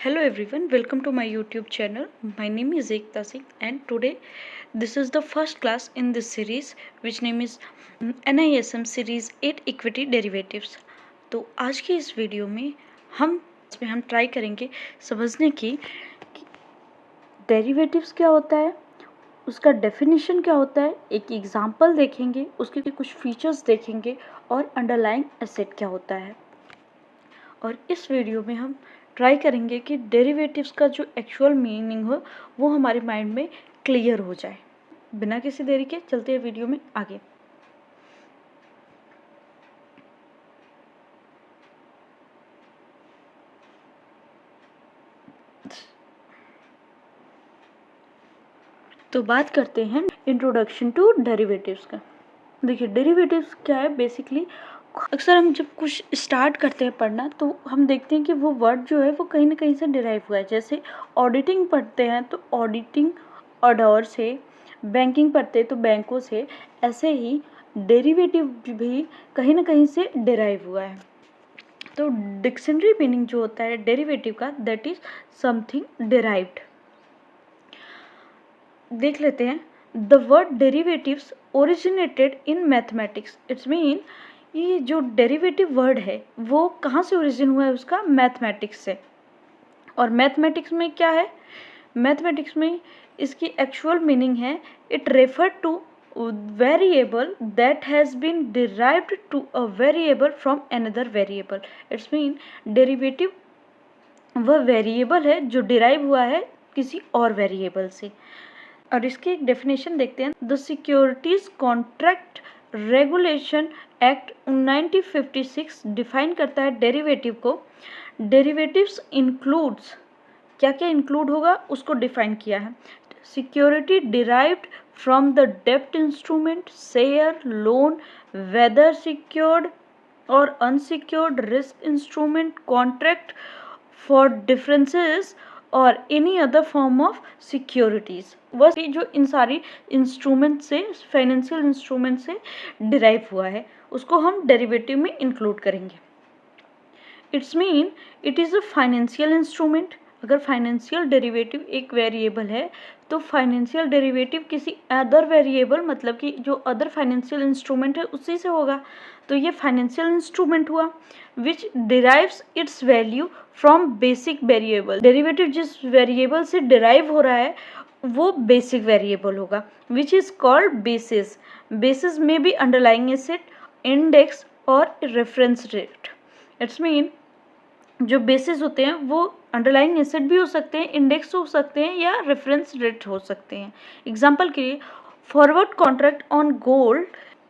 Hello everyone, welcome to my YouTube channel. My name is Ekta Singh and today this is the first class in this series which name is NISM series 8 equity derivatives. तो आज की इस video में हम try करेंगे समझने की derivatives क्या होता है, उसका डेफिनेशन क्या होता है, एक एग्जांपल देखेंगे, उसके कुछ फीचर्स देखेंगे और अंडरलाइंग एसेट क्या होता है। और इस वीडियो में हम ट्राई करेंगे कि डेरिवेटिव्स का जो एक्चुअल मीनिंग हो वो हमारे माइंड में क्लियर हो जाए। बिना किसी देरी के चलते हैं वीडियो में आगे। तो बात करते हैं इंट्रोडक्शन टू डेरिवेटिव्स का। देखिए डेरिवेटिव्स क्या है बेसिकली, अक्सर हम जब कुछ स्टार्ट करते हैं पढ़ना तो हम देखते हैं कि वो वर्ड जो है वो कहीं ना कहीं से डिराइव हुआ है। जैसे ऑडिटिंग पढ़ते हैं तो ऑडिटिंग ऑर्डर से, बैंकिंग पढ़ते हैं तो बैंकों से, ऐसे ही डेरिवेटिव भी कहीं ना कहीं से डिराइव हुआ है। तो डिक्शनरी मीनिंग जो होता है डेरिवेटिव का, दैट इज समथिंग डिराइव्ड। देख लेते हैं। The word derivatives originated in mathematics. It's mean ये जो डेरिवेटिव वर्ड है वो कहाँ से ओरिजिन हुआ है, उसका मैथमेटिक्स से। और मैथमेटिक्स में क्या है, मैथमेटिक्स में इसकी एक्चुअल मीनिंग है it refer to variable that has been derived to a variable from another variable. It's mean derivative वह वेरिएबल है जो डिराइव हुआ है किसी और वेरिएबल से। और इसकी एक डेफिनेशन देखते हैं। The securities contract regulation act 1956 define करता है डेरिवेटिव को। डेरिवेटिव्स इंक्लूड्स, क्या क्या इंक्लूड होगा उसको डिफाइन किया है। सिक्योरिटी डिराइव्ड फ्रॉम द डेब्ट instrument, share, loan, whether secured और unsecured risk instrument, contract for differences और any other form of securities. वह जो इन सारी इंस्ट्रूमेंट से, फाइनेंशियल इंस्ट्रूमेंट से डिराइव हुआ है उसको हम डेरिवेटिव में इंक्लूड करेंगे। It's mean it is a financial instrument. अगर फाइनेंशियल डेरिवेटिव एक वेरिएबल है तो फाइनेंशियल डेरिवेटिव किसी अदर वेरिएबल, मतलब कि जो अदर फाइनेंशियल इंस्ट्रूमेंट है उसी से होगा। तो ये फाइनेंशियल इंस्ट्रूमेंट हुआ which derives its value from basic variable. Derivative जिस वेरिएबल से डिराइव हो रहा है वो बेसिक वेरिएबल होगा which is called basis. Basis में भी अंडरलाइंग एसेट, इंडेक्स और रेफरेंस रेट। इट्स मीन जो बेसिस होते हैं वो अंडरलाइंग एसेट भी हो सकते हैं, इंडेक्स हो सकते हैं या रेफरेंस रेट हो सकते हैं। एग्जाम्पल के लिए forward contract on gold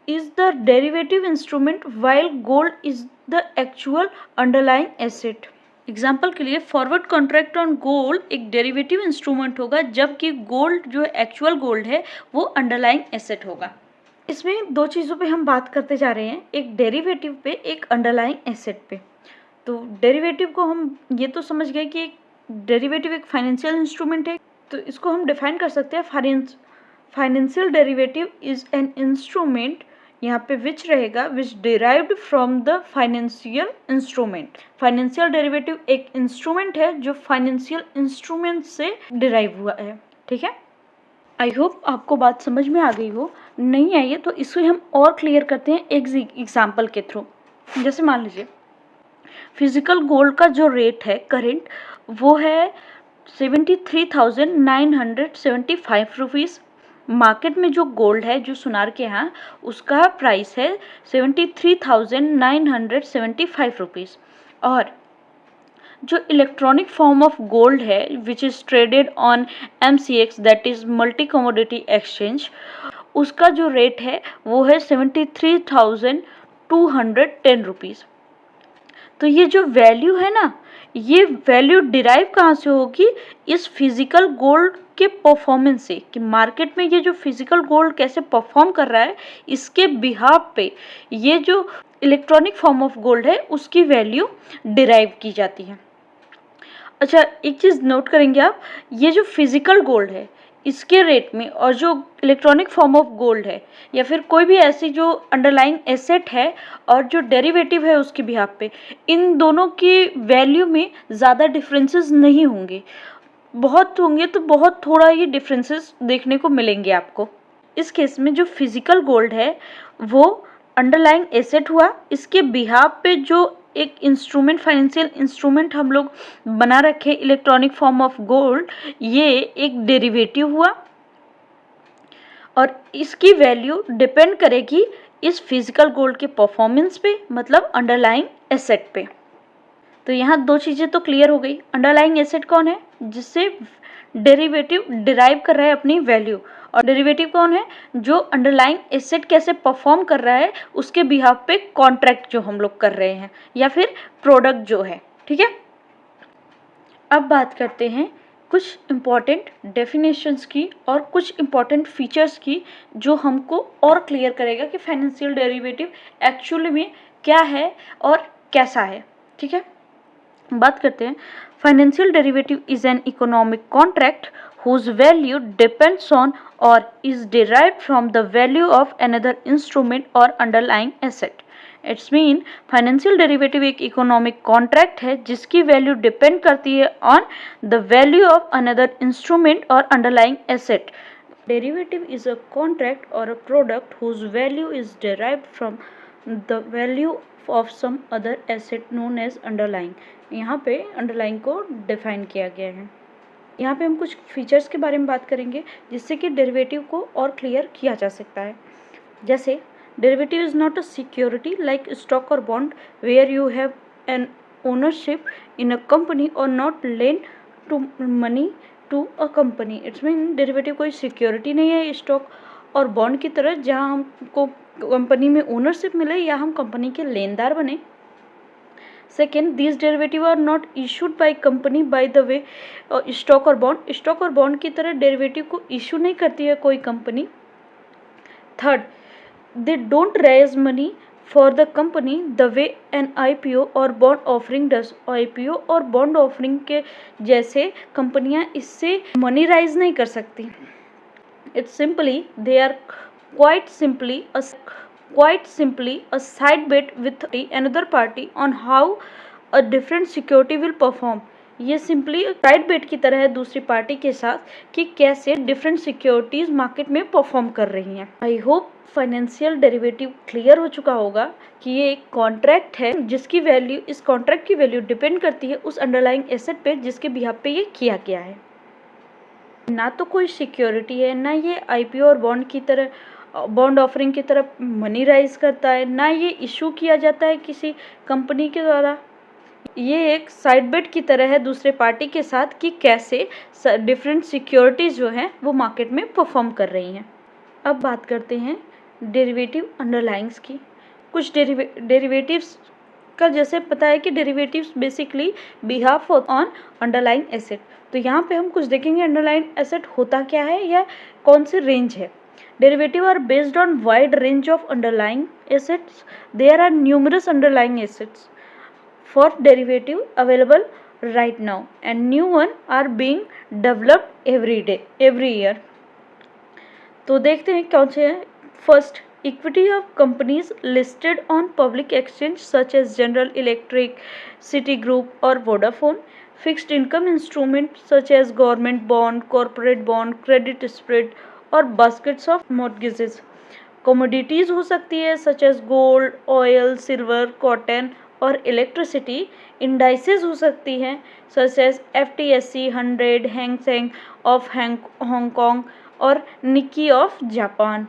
is the derivative instrument while gold is the actual underlying asset. Example के लिए फॉरवर्ड कॉन्ट्रैक्ट ऑन गोल्ड एक डेरिवेटिव इंस्ट्रूमेंट होगा जबकि गोल्ड जो एक्चुअल गोल्ड है वो अंडरलाइंग एसेट होगा। इसमें दो चीज़ों पे हम बात करते जा रहे हैं, एक डेरिवेटिव पे, एक अंडरलाइंग एसेट पे। तो डेरिवेटिव को हम ये तो समझ गए कि एक डेरिवेटिव एक फाइनेंशियल इंस्ट्रूमेंट है, तो इसको हम डिफाइन कर सकते हैं। Financial derivative is an instrument, यहाँ पे विच रहेगा, which derived from the financial instrument. Financial derivative एक इंस्ट्रूमेंट है जो फाइनेंशियल इंस्ट्रूमेंट से डिराइव हुआ है। ठीक है, आई होप आपको बात समझ में आ गई हो। नहीं आई है तो इसको हम और क्लियर करते हैं एक एग्जाम्पल के थ्रू। जैसे मान लीजिए फिजिकल गोल्ड का जो रेट है करेंट वो है 73,975 रुपीज़। मार्केट में जो गोल्ड है, जो सुनार के यहाँ, उसका प्राइस है 73,975 रुपीज़। और जो इलेक्ट्रॉनिक फॉर्म ऑफ गोल्ड है which is traded on MCX, that is multi commodity exchange, उसका जो रेट है वो है 73,210 रुपीज़। तो ये जो वैल्यू है ना, ये वैल्यू डिराइव कहाँ से होगी, इस फिजिकल गोल्ड के परफॉर्मेंस से, कि मार्केट में ये जो फिजिकल गोल्ड कैसे परफॉर्म कर रहा है इसके बिहाफ पे ये जो इलेक्ट्रॉनिक फॉर्म ऑफ गोल्ड है उसकी वैल्यू डिराइव की जाती है। अच्छा, एक चीज़ नोट करेंगे आप, ये जो फिजिकल गोल्ड है इसके रेट में और जो इलेक्ट्रॉनिक फॉर्म ऑफ गोल्ड है या फिर कोई भी ऐसी जो अंडरलाइंग एसेट है और जो डेरिवेटिव है उसके बिहाफ पे, इन दोनों की वैल्यू में ज़्यादा डिफरेंसेस नहीं होंगे, बहुत होंगे तो बहुत थोड़ा ही डिफरेंसेस देखने को मिलेंगे आपको। इस केस में जो फिजिकल गोल्ड है वो अंडरलाइंग एसेट हुआ, इसके बिहाफ पे जो एक इंस्ट्रूमेंट, फाइनेंशियल इंस्ट्रूमेंट हम लोग बना रखे इलेक्ट्रॉनिक फॉर्म ऑफ गोल्ड, ये एक डेरिवेटिव हुआ और इसकी वैल्यू डिपेंड करेगी इस फिजिकल गोल्ड के परफॉर्मेंस पे, मतलब अंडरलाइंग एसेट पे। तो यहाँ दो चीज़ें तो क्लियर हो गई, अंडरलाइंग एसेट कौन है जिससे डेरिवेटिव डिराइव कर रहा है अपनी वैल्यू, और डेरिवेटिव कौन है जो अंडरलाइंग एसेट कैसे परफॉर्म कर रहा है उसके बिहाफ पे कॉन्ट्रैक्ट जो हम लोग कर रहे हैं या फिर प्रोडक्ट जो है। ठीक है, अब बात करते हैं कुछ इम्पॉर्टेंट डेफिनेशंस की और कुछ इम्पॉर्टेंट फीचर्स की जो हमको और क्लियर करेगा कि फाइनेंशियल डेरिवेटिव एक्चुअली में क्या है और कैसा है। ठीक है, बात करते हैं। Financial derivative is an economic contract whose value depends on or is derived from the value of another instrument or underlying asset. It's mean financial derivative एक इकोनॉमिक कॉन्ट्रैक्ट है जिसकी वैल्यू डिपेंड करती है on the value of another instrument और underlying asset. Derivative is a contract और a product whose value is derived from the value of some other asset known as underlying। यहाँ पे underlying को define किया गया है। यहाँ पे हम कुछ फीचर्स के बारे में बात करेंगे जिससे कि डेरिवेटिव को और क्लियर किया जा सकता है। जैसे derivative is not a security like stock और bond where you have an ownership in a company और not lend to money to a company. Its mean derivative कोई सिक्योरिटी नहीं है स्टॉक और बॉन्ड की तरह जहाँ हमको कंपनी में ओनरशिप मिले या हम कंपनी के लेनदार बने। Second, this derivative are not issued by company by the way stock और बॉन्ड, स्टॉक और बॉन्ड की तरह डेरिवेटिव को इशू नहीं करती है कोई company. Third, they don't raise money for the company the way an IPO और बॉन्ड ऑफरिंग डज। IPO और बॉन्ड ऑफरिंग के जैसे कंपनियां इससे मनी राइज नहीं कर सकती। It's simply they are quite simply a side bet with another party on how a different security will perform। ये सिंपली साइड बेट की तरह है दूसरी पार्टी के साथ कि कैसे डिफरेंट सिक्योरिटीज मार्केट में परफॉर्म कर रही हैं। I hope financial derivative clear हो चुका होगा कि ये एक कॉन्ट्रैक्ट है जिसकी वैल्यू, इस कॉन्ट्रैक्ट की वैल्यू डिपेंड करती है उस अंडरलाइंग एसेट पे जिसके बिहाफ पे ये किया गया है। ना तो कोई सिक्योरिटी है, ना ये IPO और बॉन्ड की तरह, बॉन्ड ऑफरिंग की तरफ मनी राइज करता है, ना ये इशू किया जाता है किसी कंपनी के द्वारा। ये एक साइड बेट की तरह है दूसरे पार्टी के साथ कि कैसे डिफरेंट सिक्योरिटीज़ जो हैं वो मार्केट में परफॉर्म कर रही हैं। अब बात करते हैं डेरिवेटिव अंडरलाइंग्स की। कुछ डेरिवेटिव्स का जैसे पता है कि derivatives basically behalf on underlying asset, तो यहाँ पे हम कुछ देखेंगे अंडरलाइंग एसेट होता क्या है या कौन सी रेंज है। Derivative are based on wide range of underlying assets. There are numerous underlying assets for derivative available right now and new one are being developed every year। तो देखते हैं कौन से हैं। First, equity of companies listed on public exchange such as General Electric, Citigroup और Vodafone। Fixed income instrument such as government bond, corporate bond, credit spread और baskets of mortgages. Commodities हो सकती है such as gold, oil, silver, cotton और electricity. Indices हो सकती हैं such as FTSE 100, Hang Seng of Hong Kong और Nikkei of Japan.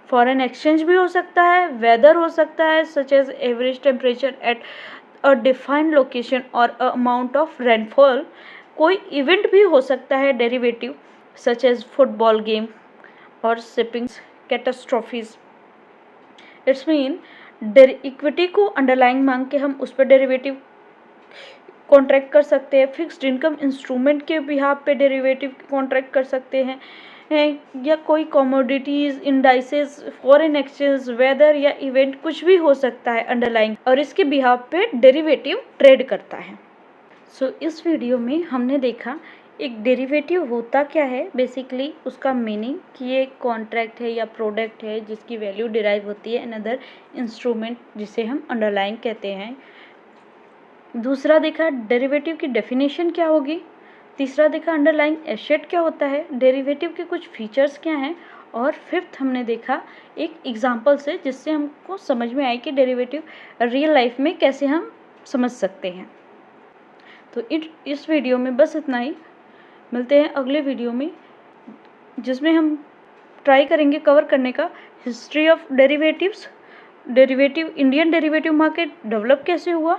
Foreign exchange भी हो सकता है, वेदर हो सकता है such as average temperature at a defined location और अमाउंट ऑफ रेनफॉल। कोई इवेंट भी हो सकता है derivative such as football game और शिपिंग कैटास्ट्रॉफीज। इट्स मीन इक्विटी को अंडरलाइंग मांग के हम उस पर डेरिवेटिव कॉन्ट्रैक्ट कर सकते हैं। फिक्स्ड इनकम इंस्ट्रूमेंट के बिहाफ पे डेरिवेटिव कॉन्ट्रैक्ट कर सकते हैं या कोई commodities, indices, foreign exchange, weather या इवेंट कुछ भी हो सकता है अंडरलाइंग, और इसके बिहाफ पे डेरिवेटिव ट्रेड करता है। सो इस वीडियो में हमने देखा एक डेरिवेटिव होता क्या है, बेसिकली उसका मीनिंग कि ये कॉन्ट्रैक्ट है या प्रोडक्ट है जिसकी वैल्यू डिराइव होती है अनदर इंस्ट्रूमेंट जिसे हम अंडरलाइन कहते हैं। दूसरा देखा डेरिवेटिव की डेफिनेशन क्या होगी। तीसरा देखा अंडरलाइंग एसेट क्या होता है, डेरिवेटिव के कुछ फीचर्स क्या हैं, और फिफ्थ हमने देखा एक एग्जांपल से जिससे हमको समझ में आए कि डेरिवेटिव रियल लाइफ में कैसे हम समझ सकते हैं। तो इस वीडियो में बस इतना ही। मिलते हैं अगले वीडियो में जिसमें हम ट्राई करेंगे कवर करने का history of derivatives, derivative Indian derivative market develop कैसे हुआ,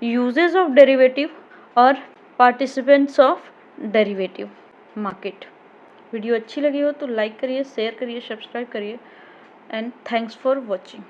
यूजेस ऑफ डेरिवेटिव और participants of derivative market. Video अच्छी लगी हो तो लाइक करिए, शेयर करिए, सब्सक्राइब करिए एंड थैंक्स फॉर वॉचिंग।